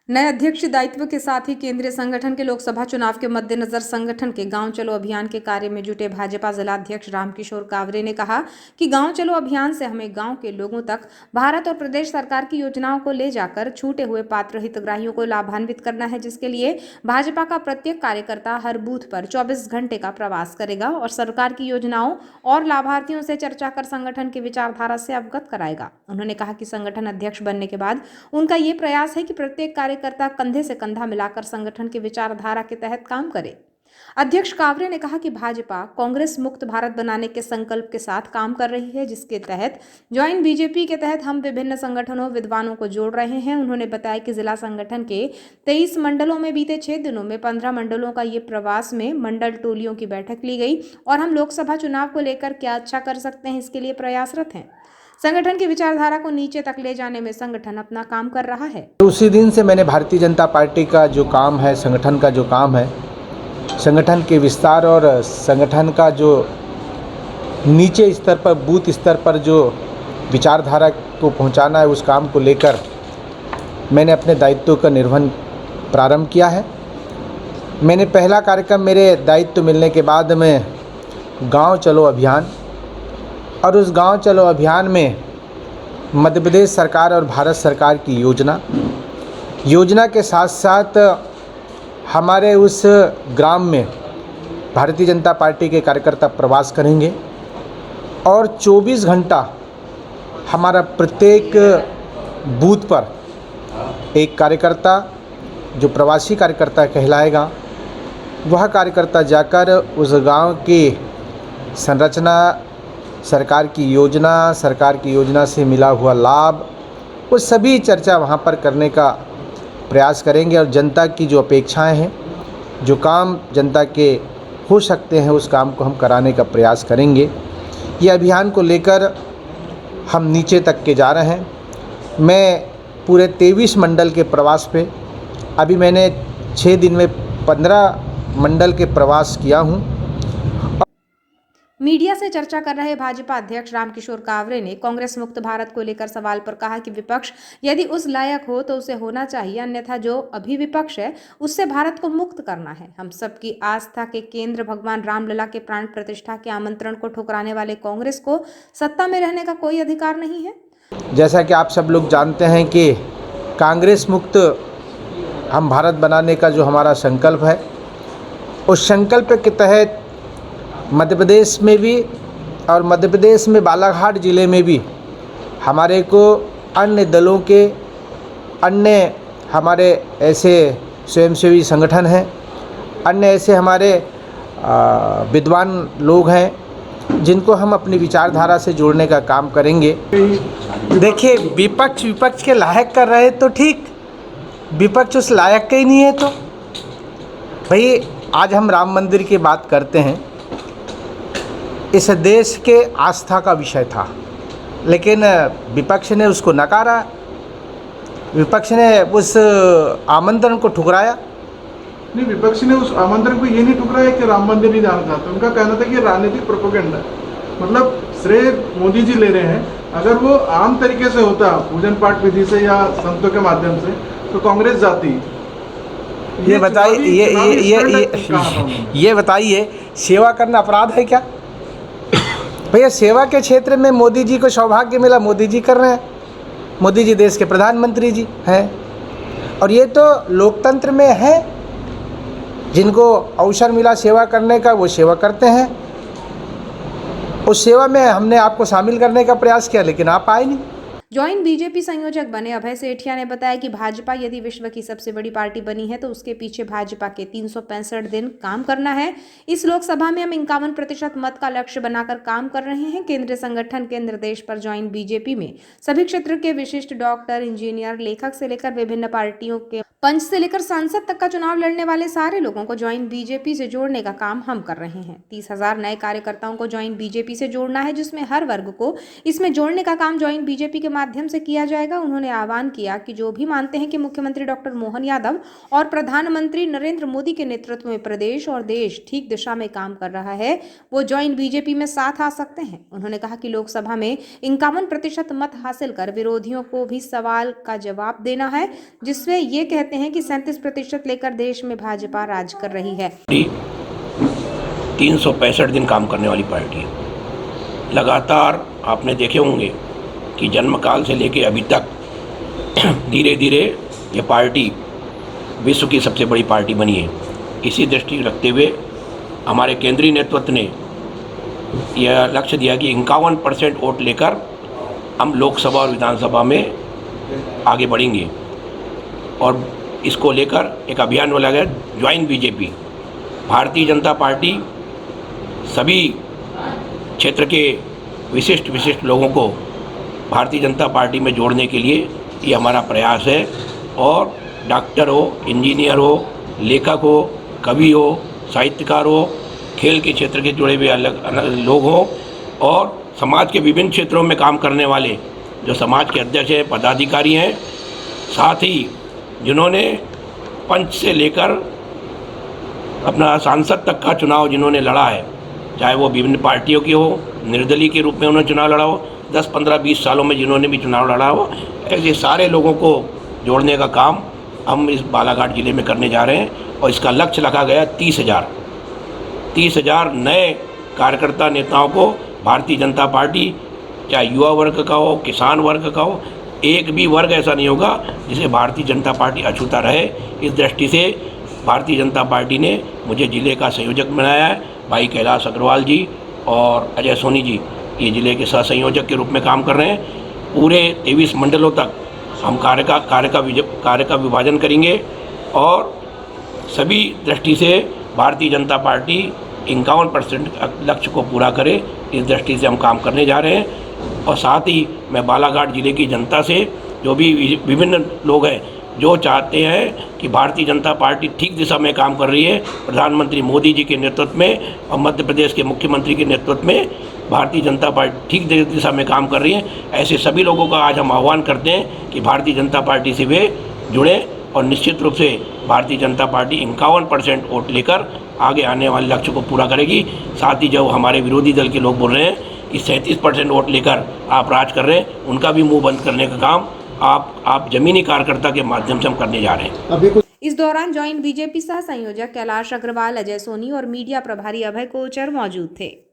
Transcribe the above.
नए अध्यक्ष दायित्व के साथ ही केंद्रीय संगठन के लोकसभा चुनाव के मद्देनजर संगठन के गांव चलो अभियान के कार्य में जुटे भाजपा जिलाध्यक्ष रामकिशोर कावरे ने कहा कि गांव चलो अभियान से हमें गांव के लोगों तक भारत और प्रदेश सरकार की योजनाओं को ले जाकर छूटे हुए पात्र हितग्राहियों को लाभान्वित करना है, जिसके लिए भाजपा का प्रत्येक कार्यकर्ता हर बूथ पर 24 घंटे का प्रवास करेगा और सरकार की योजनाओं और लाभार्थियों से चर्चा कर संगठन की विचारधारा से अवगत कराएगा। उन्होंने कहा कि संगठन अध्यक्ष बनने के बाद उनका ये प्रयास है कि प्रत्येक कार्यकर्ता कंधे से कंधा मिलाकर संगठन की विचारधारा के तहत काम करे। अध्यक्ष कावरे ने कहा कि भाजपा कांग्रेस मुक्त भारत बनाने के संकल्प के साथ काम कर रही है, जिसके तहत ज्वाइन बीजेपी के तहत हम विभिन्न संगठनों विद्वानों को जोड़ रहे हैं। उन्होंने बताया कि जिला संगठन के 23 मंडलों में बीते 6 दिनों में 15 मंडलों का ये प्रवास में मंडल टोलियों की बैठक ली गई और हम लोकसभा चुनाव को लेकर क्या अच्छा कर सकते हैं, इसके लिए प्रयासरत हैं। संगठन की विचारधारा को नीचे तक ले जाने में संगठन अपना काम कर रहा है। उसी दिन से मैंने भारतीय जनता पार्टी का जो काम है, संगठन का जो काम है, संगठन के विस्तार और संगठन का जो नीचे स्तर पर, बूथ स्तर पर जो विचारधारा को पहुंचाना है, उस काम को लेकर मैंने अपने दायित्व का निर्वहन प्रारंभ किया है। मैंने पहला कार्यक्रम मेरे दायित्व मिलने के बाद में गांव चलो अभियान, और उस गांव चलो अभियान में मध्य प्रदेश सरकार और भारत सरकार की योजना के साथ साथ हमारे उस ग्राम में भारतीय जनता पार्टी के कार्यकर्ता प्रवास करेंगे और 24 घंटा हमारा प्रत्येक बूथ पर एक कार्यकर्ता, जो प्रवासी कार्यकर्ता कहलाएगा, वह कार्यकर्ता जाकर उस गांव की संरचना, सरकार की योजना से मिला हुआ लाभ, वो सभी चर्चा वहाँ पर करने का प्रयास करेंगे और जनता की जो अपेक्षाएं हैं, जो काम जनता के हो सकते हैं, उस काम को हम कराने का प्रयास करेंगे। ये अभियान को लेकर हम नीचे तक के जा रहे हैं। मैं पूरे 23 मंडल के प्रवास पे, अभी मैंने 6 दिन में 15 मंडल के प्रवास किया हूँ। मीडिया से चर्चा कर रहे भाजपा अध्यक्ष रामकिशोर कावरे ने कांग्रेस मुक्त भारत को लेकर सवाल पर कहा कि विपक्ष यदि उस लायक हो तो उसे होना चाहिए, अन्यथा जो अभी विपक्ष है उससे भारत को मुक्त करना है। हम सबकी आस्था के केंद्र भगवान रामलला के प्राण प्रतिष्ठा के आमंत्रण को ठुकराने वाले कांग्रेस को सत्ता में रहने का कोई अधिकार नहीं है। जैसा कि आप सब लोग जानते हैं कि कांग्रेस मुक्त हम भारत बनाने का जो हमारा संकल्प है, उस संकल्प के तहत मध्य प्रदेश में भी और मध्य प्रदेश में बालाघाट ज़िले में भी हमारे को अन्य दलों के, अन्य हमारे ऐसे स्वयंसेवी संगठन हैं, अन्य ऐसे हमारे विद्वान लोग हैं जिनको हम अपनी विचारधारा से जोड़ने का काम करेंगे। देखिए, विपक्ष के लायक कर रहे तो ठीक, विपक्ष उस लायक का ही नहीं है तो भाई, आज हम राम मंदिर की बात करते हैं। इस देश के आस्था का विषय था, लेकिन विपक्ष ने उसको नकारा, विपक्ष ने उस आमंत्रण को ठुकराया। नहीं, विपक्ष ने उस आमंत्रण को ये नहीं ठुकराया कि राम मंदिर नहीं जाना चाहते। उनका कहना था कि राजनीतिक प्रोपेगेंडा, मतलब श्रेय मोदी जी ले रहे हैं। अगर वो आम तरीके से होता, पूजन पाठ विधि से या संतों के माध्यम से, तो कांग्रेस जाती। ये बताइए, सेवा करना अपराध है क्या? भैया, सेवा के क्षेत्र में मोदी जी को सौभाग्य मिला, मोदी जी कर रहे हैं। मोदी जी देश के प्रधानमंत्री जी हैं और ये तो लोकतंत्र में है, जिनको अवसर मिला सेवा करने का वो सेवा करते हैं। उस सेवा में हमने आपको शामिल करने का प्रयास किया, लेकिन आप आए नहीं। ज्वाइन बीजेपी संयोजक बने अभय सेठिया ने बताया कि भाजपा यदि विश्व की सबसे बड़ी पार्टी बनी है तो उसके पीछे भाजपा के 365 दिन काम करना है। इस लोकसभा में हम 51% मत का लक्ष्य बनाकर काम कर रहे हैं। केंद्रीय संगठन के निर्देश पर ज्वाइन बीजेपी में सभी क्षेत्र के विशिष्ट डॉक्टर, इंजीनियर, लेखक से लेकर विभिन्न पार्टियों के पंच से लेकर सांसद तक का चुनाव लड़ने वाले सारे लोगों को ज्वाइन बीजेपी से जोड़ने का काम हम कर रहे हैं। 30,000 नए कार्यकर्ताओं को ज्वाइन बीजेपी से जोड़ना है, जिसमें हर वर्ग को इसमें जोड़ने का काम ज्वाइन बीजेपी के माध्यम से किया जाएगा। उन्होंने आह्वान किया कि जो भी मानते हैं कि मुख्यमंत्री डॉक्टर मोहन यादव और प्रधानमंत्री नरेंद्र मोदी के नेतृत्व में प्रदेश और देश ठीक दिशा में काम कर रहा है, वो ज्वाइन बीजेपी में साथ आ सकते हैं। उन्होंने कहा कि लोकसभा में 51% मत हासिल कर विरोधियों को भी सवाल का जवाब देना है, जिसमें ये कहते कहते हैं कि 37% लेकर देश में भाजपा राज कर रही है। 365 दिन काम करने वाली पार्टी है। लगातार आपने देखे होंगे कि जन्मकाल से लेके अभी तक धीरे धीरे ये पार्टी विश्व की सबसे बड़ी पार्टी बनी है। इसी दृष्टि रखते हुए हमारे केंद्रीय नेतृत्व ने यह लक्ष्य दिया कि 51% वोट लेकर हम लोकसभा और विधानसभा में आगे बढ़ेंगे और इसको लेकर एक अभियान बोला गया, join BJP. Bharatiya Janata party सभी क्षेत्र के विशिष्ट लोगों को भारतीय जनता पार्टी में जोड़ने के लिए ये हमारा प्रयास है। और डॉक्टर हो, इंजीनियर हो, लेखक हो, कवि हो, साहित्यकार हो, खेल के क्षेत्र के जुड़े हुए अलग अलग लोग हों और समाज के विभिन्न क्षेत्रों में काम करने वाले जो समाज के अध्यक्ष हैं, पदाधिकारी हैं, साथ ही जिन्होंने पंच से लेकर अपना सांसद तक का चुनाव जिन्होंने लड़ा है, चाहे वो विभिन्न पार्टियों की हो, निर्दलीय के रूप में उन्होंने चुनाव लड़ा हो, 10, 15, 20 सालों में जिन्होंने भी चुनाव लड़ा हो, ऐसे सारे लोगों को जोड़ने का काम हम इस बालाघाट ज़िले में करने जा रहे हैं। और इसका लक्ष्य रखा गया 30,000 नए कार्यकर्ता नेताओं को भारतीय जनता पार्टी, चाहे युवा वर्ग का हो, किसान वर्ग का हो, एक भी वर्ग ऐसा नहीं होगा जिसे भारतीय जनता पार्टी अछूता रहे। इस दृष्टि से भारतीय जनता पार्टी ने मुझे ज़िले का संयोजक बनाया है। भाई कैलाश अग्रवाल जी और अजय सोनी जी ये ज़िले के सह संयोजक के रूप में काम कर रहे हैं। पूरे 23 मंडलों तक हम कार्य का विभाजन करेंगे और सभी दृष्टि से भारतीय जनता पार्टी 51% लक्ष्य को पूरा करे, इस दृष्टि से हम काम करने जा रहे हैं। और साथ ही मैं बालाघाट ज़िले की जनता से, जो भी विभिन्न लोग हैं जो चाहते हैं कि भारतीय जनता पार्टी ठीक दिशा में काम कर रही है, प्रधानमंत्री मोदी जी के नेतृत्व में और मध्य प्रदेश के मुख्यमंत्री के नेतृत्व में भारतीय जनता पार्टी ठीक दिशा में काम कर रही है, ऐसे सभी लोगों का आज हम आह्वान करते हैं कि भारतीय जनता पार्टी से वे जुड़ें। और निश्चित रूप से भारतीय जनता पार्टी 51% वोट लेकर आगे आने वाले लक्ष्य को पूरा करेगी। साथ ही जो हमारे विरोधी दल के लोग बोल रहे हैं कि 37% वोट लेकर आप राज कर रहे हैं, उनका भी मुंह बंद करने का काम आप जमीनी कार्यकर्ता के माध्यम से हम करने जा रहे हैं। इस दौरान ज्वाइन बीजेपी सह संयोजक कैलाश अग्रवाल, अजय सोनी और मीडिया प्रभारी अभय कोचर मौजूद थे।